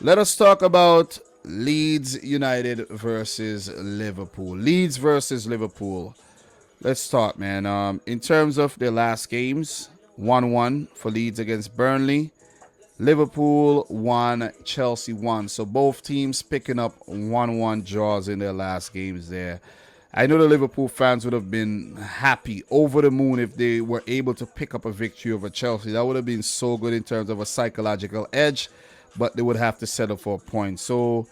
Let us talk about Leeds United versus Liverpool. Leeds versus Liverpool. Let's start, man. In terms of their last games, 1-1 for Leeds against Burnley. Liverpool 1, Chelsea 1. So both teams picking up 1-1 draws in their last games there. I know the Liverpool fans would have been happy, over the moon, if they were able to pick up a victory over Chelsea. That would have been so good in terms of a psychological edge, but they would have to settle for a point. So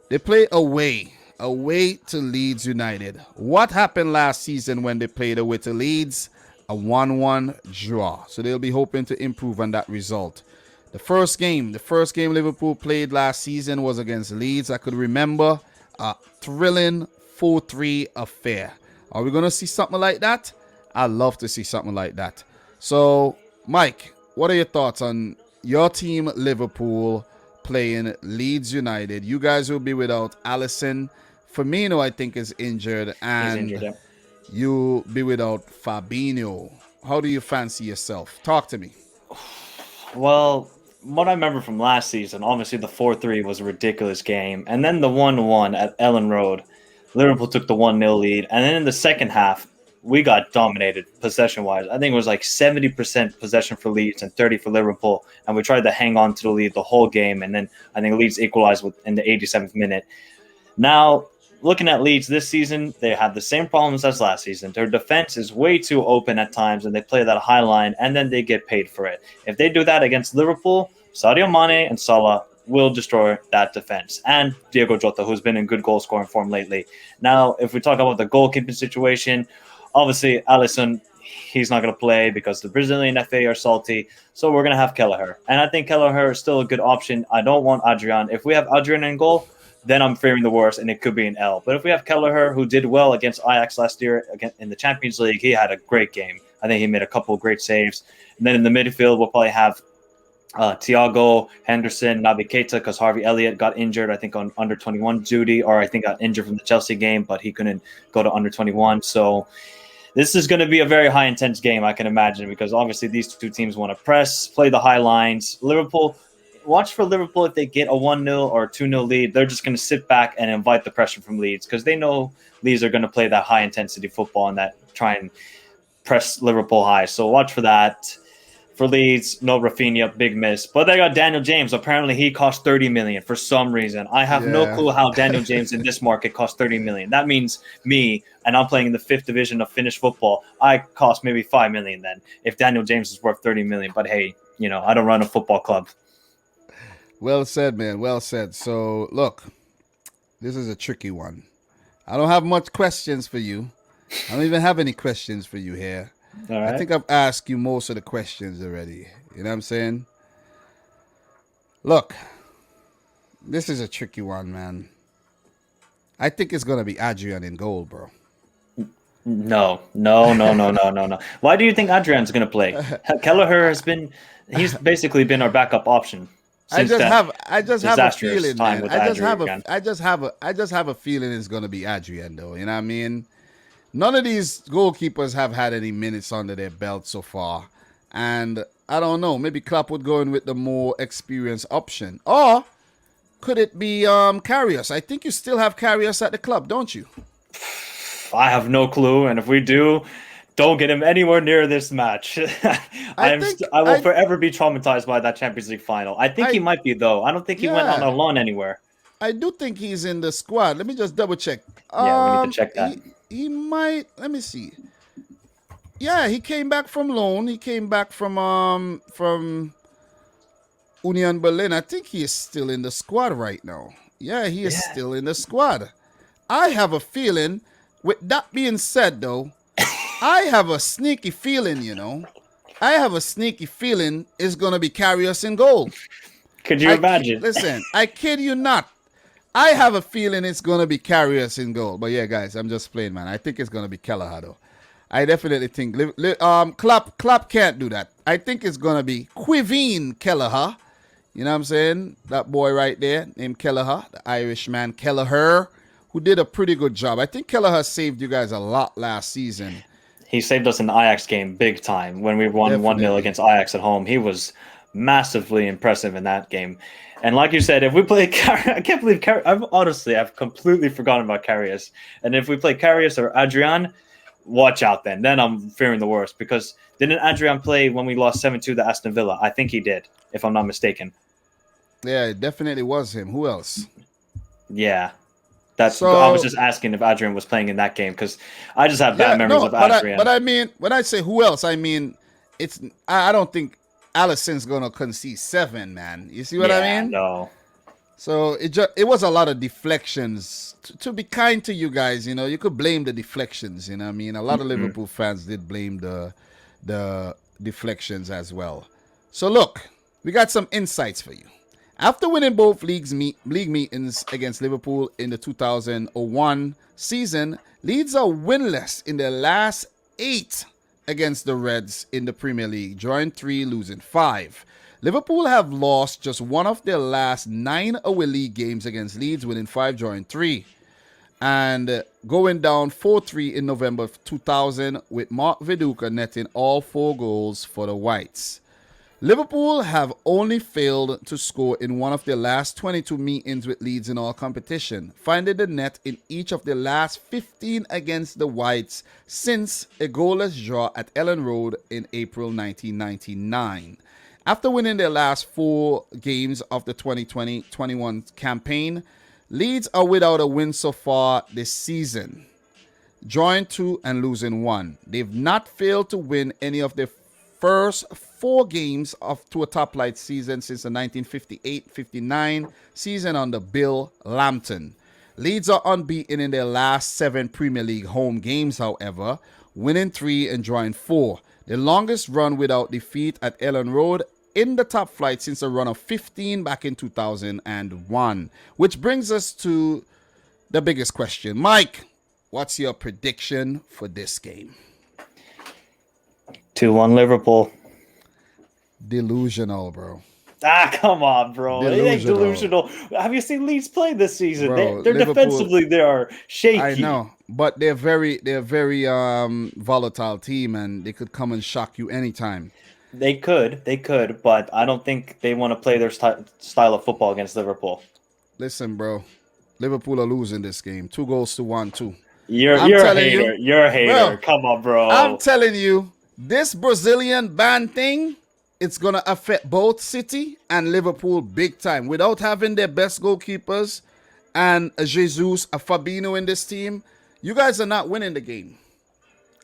they play away to Leeds United. What happened last season when they played away to Leeds? A 1-1 draw. So they'll be hoping to improve on that result. The first game Liverpool played last season was against Leeds. I could remember a thrilling 4-3 affair. Are we going to see something like that? I'd love to see something like that. So, Mike, what are your thoughts on your team, Liverpool, playing Leeds United? You guys will be without Alisson. Firmino, I think, is injured. And He's injured, yeah. you'll be without Fabinho. How do you fancy yourself? Talk to me. Well, what I remember from last season, obviously the 4-3 was a ridiculous game. And then the 1-1 at Ellen Road, Liverpool took the 1-0 lead. And then in the second half, we got dominated possession-wise. I think it was like 70% possession for Leeds and 30 for Liverpool. And we tried to hang on to the lead the whole game. And then I think Leeds equalized in the 87th minute. Now, looking at Leeds this season, they have the same problems as last season. Their defense is way too open at times, and they play that high line, and then they get paid for it. If they do that against Liverpool, Sadio Mane and Salah will destroy that defense. And Diego Jota, who's been in good goal-scoring form lately. Now, if we talk about the goalkeeping situation, obviously, Alisson, he's not going to play because the Brazilian FA are salty, so we're going to have Kelleher. And I think Kelleher is still a good option. I don't want Adrian. If we have Adrian in goal, then I'm fearing the worst, and it could be an L. But if we have Kelleher, who did well against Ajax last year in the Champions League, he had a great game. I think he made a couple of great saves. And then in the midfield, we'll probably have Thiago, Henderson, Naby Keita, because Harvey Elliott got injured, I think, on under-21 duty, or I think got injured from the Chelsea game, but he couldn't go to under-21. So this is going to be a very high-intense game, I can imagine, because obviously these two teams want to press, play the high lines. Watch for Liverpool if they get a 1-0 or 2-0 lead. They're just going to sit back and invite the pressure from Leeds because they know Leeds are going to play that high-intensity football and that try and press Liverpool high. So watch for that. For Leeds, no Rafinha, big miss. But they got Daniel James. Apparently, he cost $30 million for some reason. I have no clue how Daniel James in this market cost $30 million. That means me, and I'm playing in the 5th division of Finnish football, I cost maybe $5 million then if Daniel James is worth $30 million. But hey, I don't run a football club. Well said, man. Well said. So, look, this is a tricky one. I don't have much questions for you. I don't even have any questions for you here. All right. I think I've asked you most of the questions already. You know what I'm saying? Look, this is a tricky one, man. I think it's going to be Adrian in goal, bro. No. Why do you think Adrian's going to play? Kelleher he's basically been our backup option. I just have a feeling, man. I just have a feeling it's going to be Adrian, though. You know what I mean? None of these goalkeepers have had any minutes under their belt so far. And I don't know, maybe Klopp would go in with the more experienced option. Or could it be Karius? I think you still have Karius at the club, don't you? I have no clue. And if we do, don't get him anywhere near this match. I will forever be traumatized by that Champions League final. I think he might be, though. I don't think he went on a loan anywhere. I do think he's in the squad. Let me just double check. Yeah, we need to check that. He might. Let me see. Yeah, he came back from loan. He came back from Union Berlin. I think he is still in the squad right now. Yeah, he is still in the squad. I have a feeling. With that being said, though, I have a sneaky feeling. I have a sneaky feeling it's gonna be Karius in goal. Could you imagine? Listen, I kid you not. I have a feeling it's going to be Karius in goal. But yeah, guys, I'm just playing, man. I think it's going to be Kelleher, though. I definitely think Klopp can't do that. I think it's going to be Quiveen Kelleher. You know what I'm saying? That boy right there named Kelleher, the Irishman Kelleher, who did a pretty good job. I think Kelleher saved you guys a lot last season. He saved us in the Ajax game big time when we won 1-0 against Ajax at home. He was massively impressive in that game. And like you said, if we play, I can't believe I've completely forgotten about Karius. And if we play Karius or Adrian, watch out. Then I'm fearing the worst because didn't Adrian play when we lost 7-2 to Aston Villa? I think he did, if I'm not mistaken. Yeah, it definitely was him. Who else? Yeah. I was So just asking if Adrian was playing in that game because I just have bad yeah, memories no, of Adrian. but I mean, when I say who else, I mean it's. I don't think Allison's gonna concede 7, man. You see what I Yeah, mean? no. So it was a lot of deflections. To be kind to you guys, you could blame the deflections. I mean, a lot of Liverpool fans did blame the deflections as well. So look, we got some insights for you. After winning both league meetings against Liverpool in the 2001 season, Leeds are winless in their last 8 against the Reds in the Premier League, drawing 3, losing 5. Liverpool have lost just one of their last 9 away league games against Leeds, winning 5, drawing 3. And going down 4-3 in November of 2000 with Mark Viduka netting all 4 goals for the Whites. Liverpool have only failed to score in one of their last 22 meetings with Leeds in all competition, finding the net in each of their last 15 against the Whites since a goalless draw at Ellen Road in April 1999. After winning their last 4 games of the 2020-21 campaign, Leeds are without a win so far this season, drawing 2 and losing 1. They've not failed to win any of their first 4 games to a top flight season since the 1958-59 season under Bill Lambton. Leeds are unbeaten in their last 7 Premier League home games, however, winning 3 and drawing 4. The longest run without defeat at Ellen Road in the top flight since a run of 15 back in 2001. Which brings us to the biggest question. Mike, what's your prediction for this game? 2-1 Liverpool. Delusional, bro. Come on, bro. It ain't delusional. Have you seen Leeds play this season? Bro, they're defensively, they are shaky. I know, but they're very volatile team, and they could come and shock you anytime. They could, but I don't think they want to play their style of football against Liverpool. Listen, bro, Liverpool are losing this game. 2-1 too. You're a hater. You're a hater. Bro, come on, bro. I'm telling you, this Brazilian ban thing, it's going to affect both City and Liverpool big time. Without having their best goalkeepers and a Jesus, a Fabinho in this team, you guys are not winning the game.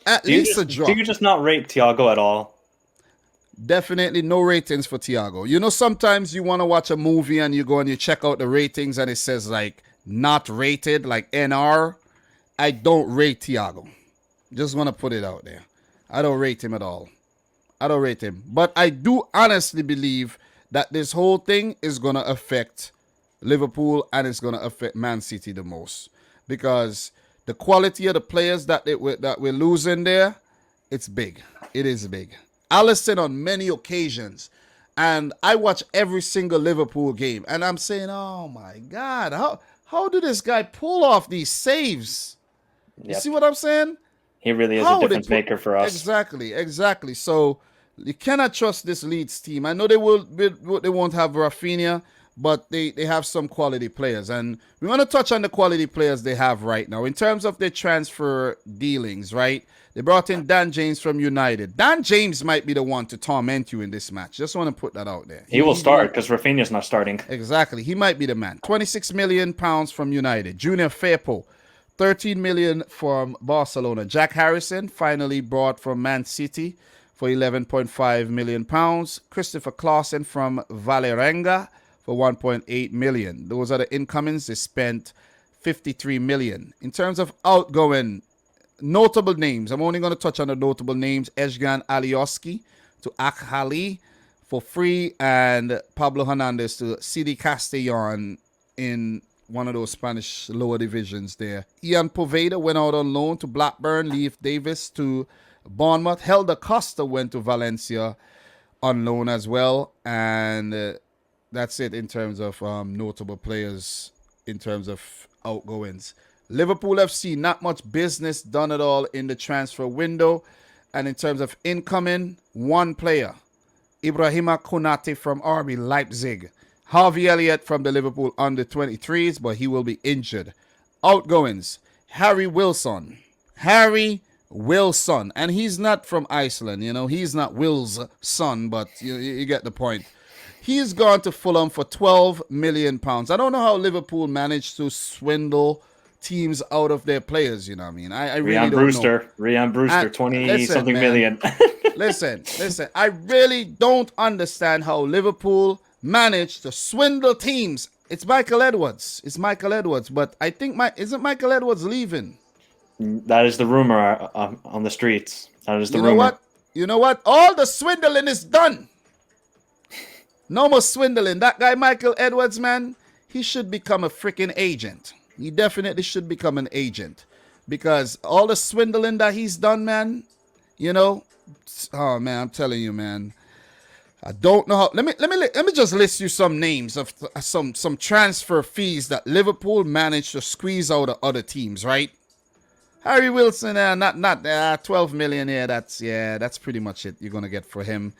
At least a draw. Do you just not rate Thiago at all? Definitely no ratings for Thiago. Sometimes you want to watch a movie and you go and you check out the ratings and it says like not rated, like NR. I don't rate Thiago. Just want to put it out there. I don't rate him at all. I don't rate him. But I do honestly believe that this whole thing is going to affect Liverpool and it's going to affect Man City the most. Because the quality of the players that we're losing there, it's big. It is big. Alisson on many occasions. And I watch every single Liverpool game. And I'm saying, oh my God, how did this guy pull off these saves? Yep. You see what I'm saying? He really is a difference maker for us. Exactly. So you cannot trust this Leeds team. I know they won't have Rafinha, but they have some quality players. And we want to touch on the quality players they have right now. In terms of their transfer dealings, right? They brought in Dan James from United. Dan James might be the one to torment you in this match. Just want to put that out there. He will start because Rafinha's not starting. Exactly. He might be the man. £26 million from United. Junior Firpo. 13 million from Barcelona. Jack Harrison finally brought from Man City for 11.5 million pounds. Christopher Clausen from Valerenga for 1.8 million. Those are the incomings. They spent 53 million. In terms of outgoing notable names, I'm only going to touch on the notable names. Ezcan Alioski to Akhali for free, and Pablo Hernandez to CD Castellon in one of those Spanish lower divisions there. Ian Poveda went out on loan to Blackburn. Leif Davis to Bournemouth. Helder Costa went to Valencia on loan as well. And that's it in terms of notable players in terms of outgoings. Liverpool FC, not much business done at all in the transfer window. And in terms of incoming, one player, Ibrahima Konate from RB Leipzig. Harvey Elliott from the Liverpool under 23s, but he will be injured. Outgoings, Harry Wilson. Harry Wilson. And he's not from Iceland, He's not Will's son, but you get the point. He's gone to Fulham for £12 million. I don't know how Liverpool managed to swindle teams out of their players, you know what I mean? I really don't know. Ryan Brewster, 20-something million. listen. I really don't understand how Liverpool managed to swindle teams. It's Michael Edwards. But I think isn't Michael Edwards leaving? That is the rumor on the streets. That is the rumor. You know what? All the swindling is done. No more swindling. That guy, Michael Edwards, man, he should become a freaking agent. He definitely should become an agent. Because all the swindling that he's done, man, oh, man, I'm telling you, man. I don't know how. Let me just list you some names of some transfer fees that Liverpool managed to squeeze out of other teams, right? Harry Wilson, not 12 million. That's pretty much it. You're gonna get for him.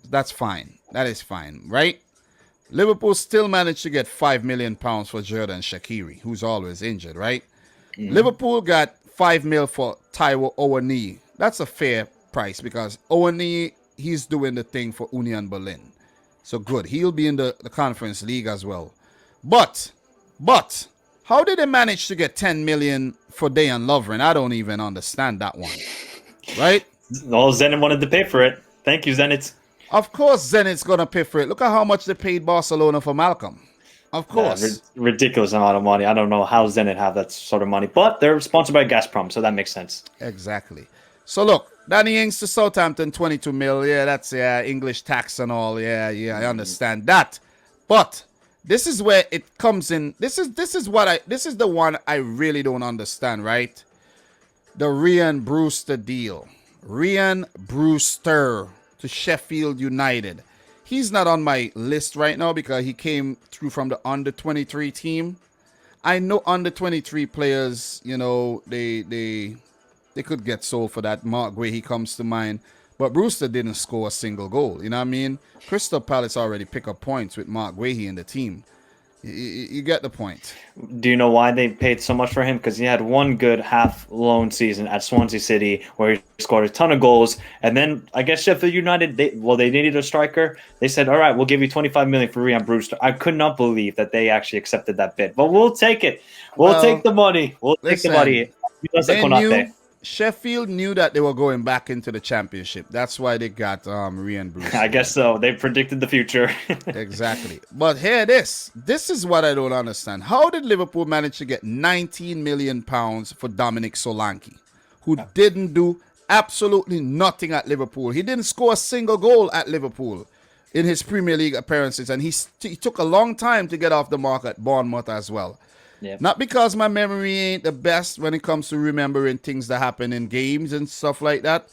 That's fine. That is fine, right? Liverpool still managed to get £5 million for Jordan Shaqiri, who's always injured, right? Mm. Liverpool got $5 million for Taiwo Owani. That's a fair price because Owani, he's doing the thing for Union Berlin. So good. He'll be in the Conference League as well. But, how did they manage to get 10 million for Dejan Lovren? I don't even understand that one. Right? Well, Zenit wanted to pay for it. Thank you, Zenit. Of course Zenit's going to pay for it. Look at how much they paid Barcelona for Malcolm. Of course. Ridiculous amount of money. I don't know how Zenit have that sort of money. But they're sponsored by Gazprom, so that makes sense. Exactly. So look, Danny Ings to Southampton, 22 mil. Yeah, that's English tax and all. Yeah, I understand that. But this is where it comes in. This is the one I really don't understand, right? The Ryan Brewster deal. Ryan Brewster to Sheffield United. He's not on my list right now because he came through from the under 23 team. I know under 23 players, they could get sold for that. Mark Guehi comes to mind. But Brewster didn't score a single goal. You know what I mean? Crystal Palace already pick up points with Mark Guehi in the team. You get the point. Do you know why they paid so much for him? Because he had one good half-loan season at Swansea City where he scored a ton of goals. And then I guess Sheffield United, they needed a striker. They said, all right, we'll give you $25 million for Ryan Brewster. I could not believe that they actually accepted that bid. But we'll take it. We'll take the money. Take the money. Sheffield knew that they were going back into the championship. That's why they got Ryan Brewster. I guess so. They predicted the future. Exactly. But here this is what I don't understand. How did Liverpool manage to get £19 million for Dominic Solanke, who didn't do absolutely nothing at Liverpool? He didn't score a single goal at Liverpool in his Premier League appearances, and he took a long time to get off the mark at Bournemouth as well. Yep. Not because my memory ain't the best when it comes to remembering things that happen in games and stuff like that.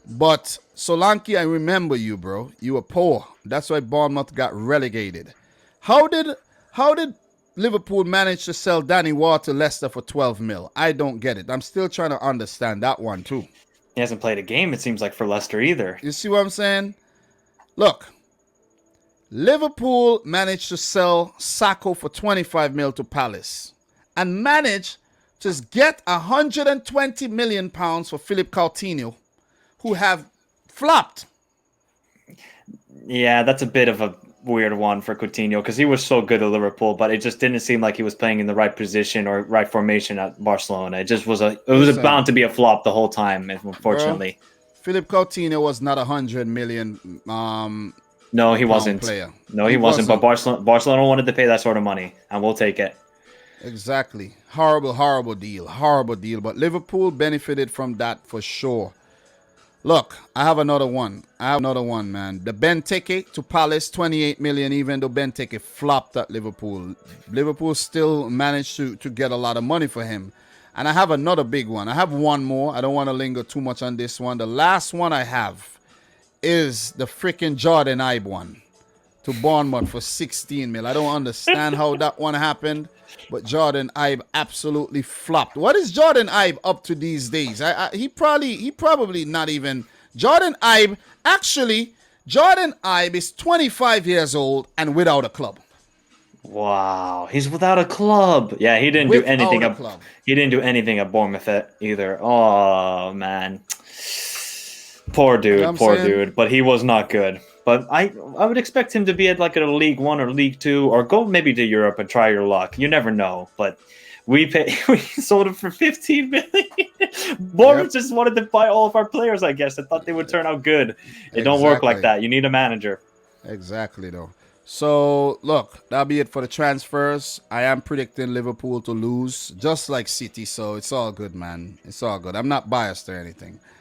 But Solanke, I remember you, bro. You were poor. That's why Bournemouth got relegated. How did Liverpool manage to sell Danny Ward to Leicester for 12 mil? I don't get it. I'm still trying to understand that one too. He hasn't played a game, it seems like, for Leicester either. You see what I'm saying? Look. Liverpool managed to sell Sacco for 25 mil to Palace. And managed to get £120 million for Philip Coutinho, who have flopped. Yeah, that's a bit of a weird one for Coutinho because he was so good at Liverpool, but it just didn't seem like he was playing in the right position or right formation at Barcelona. It just was bound to be a flop the whole time, unfortunately. Philip Coutinho was not $100 million. No, he wasn't. Player. No, he wasn't. But Barcelona wanted to pay that sort of money, and we'll take it. Exactly. Horrible deal. But Liverpool benefited from that for sure. Look, I have another one, man. The Benteke to Palace, 28 million, even though Benteke flopped at Liverpool. Liverpool still managed to get a lot of money for him. And I have another big one. I have one more. I don't want to linger too much on this one. The last one I have is the freaking Jordan Ibe one to Bournemouth for 16 mil. I don't understand how that one happened. But Jordan Ibe absolutely flopped. What is Jordan Ibe up to these days? He probably not even. Jordan Ibe is 25 years old and without a club. Wow, he's without a club. Yeah, he didn't do Without anything a up. club. He didn't do anything at Bournemouth either. Oh man, poor You know what dude, I'm poor saying? dude. But he was not good. But I would expect him to be at like a League One or League Two, or go maybe to Europe and try your luck. You never know. But we sold him for 15 million. Yep. Bournemouth just wanted to buy all of our players. I guess I thought they would turn out good. It don't work like Exactly. that. You need a manager. Exactly, though. So, look, that'll be it for the transfers. I am predicting Liverpool to lose, just like City. So, it's all good, man. It's all good. I'm not biased or anything.